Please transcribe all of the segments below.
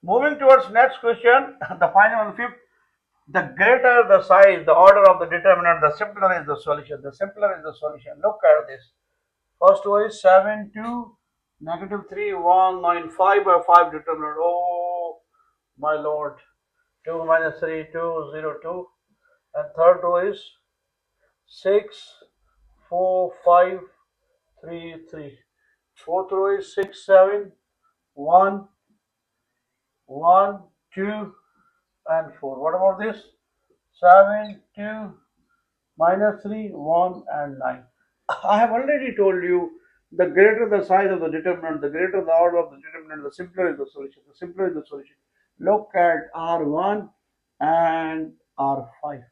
Moving towards next question, the final one, fifth. The greater the size, the order of the determinant, the simpler is the solution. The simpler is the solution. Look at this. First one is 7 2 negative 3 1 9 5 by 5 determinant. Oh my lord. 2 minus 3 2 0 2. And third row is 6 4 5 3 3. Fourth row is 6 7 1 1 2 and 4. What about this? 7 2 minus 3 1 and 9. I have already told you, the greater the size of the determinant, the greater the order of the determinant, the simpler is the solution. The simpler is the solution. Look at R1 and R5.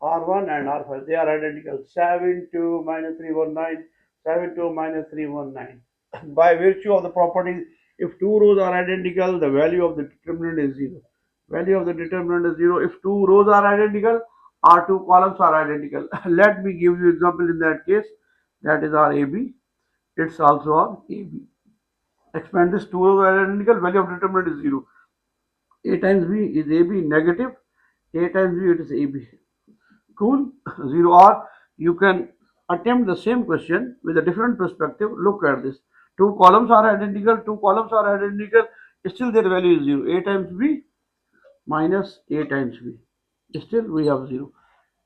R1 and R5, they are identical. 7 2 minus 3 1 9. 7 2 minus 3 1 9. By virtue of the property, if two rows are identical, the value of the determinant is 0. Value of the determinant is 0. If two rows are identical, our two columns are identical. Let me give you example in that case. That is our AB. It's also our AB. Expand this, two rows are identical, value of determinant is 0. A times B is AB negative. A times B, it is AB. Cool. 0. Or you can attempt the same question with a different perspective. Look at this. Two columns are identical. Two columns are identical. Still their value is 0. A times B minus A times B. Still we have 0.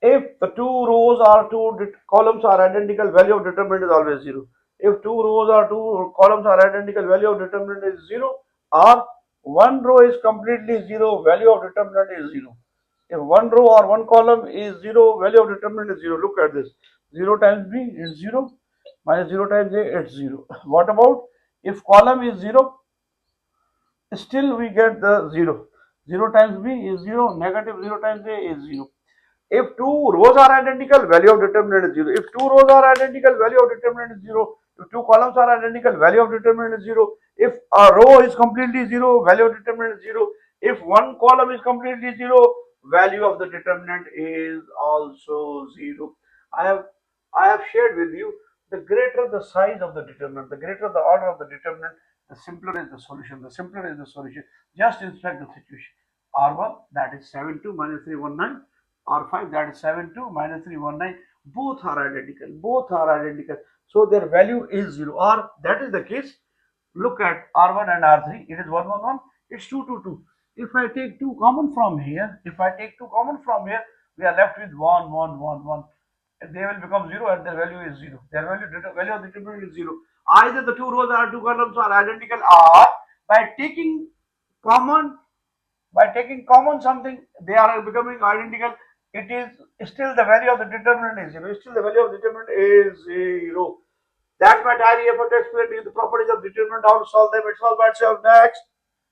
If the two rows are two columns are identical, value of determinant is always 0. If two rows or two columns are identical, value of determinant is 0. Or one row is completely 0, value of determinant is 0. If one row or one column is 0, value of determinant is 0. Look at this. 0 times B is 0, minus 0 times A, it's 0. What about if column is 0, still we get the 0. 0 times B is 0, negative 0 times A is 0. If two rows are identical, value of determinant is 0. If two rows are identical, value of determinant is 0. If two columns are identical, value of determinant is 0. If a row is completely 0, value of determinant is 0. If one column is completely 0, value of the determinant is also 0. I have I have shared with you, the greater the size of the determinant, the greater the order of the determinant, the simpler is the solution. The simpler is the solution. Just inspect the situation. R1, that is 7 2 minus 319. R5, that is 7 2 minus 319. Both are identical. Both are identical. So their value is 0. Or that is the case. Look at R1 and R3. It is 1 1 1. It's 2 2 2. If I take 2 common from here, we are left with 1 1 1 1. They will become 0 and their value is 0. Their value of the determinant is 0. Either the two rows or two columns are identical, or by taking common something, they are becoming identical. It is still the value of the determinant is 0. Still the value of the determinant is 0. That's my diary effort to explain to you the properties of determinant, how to solve them. It's all by itself. Next.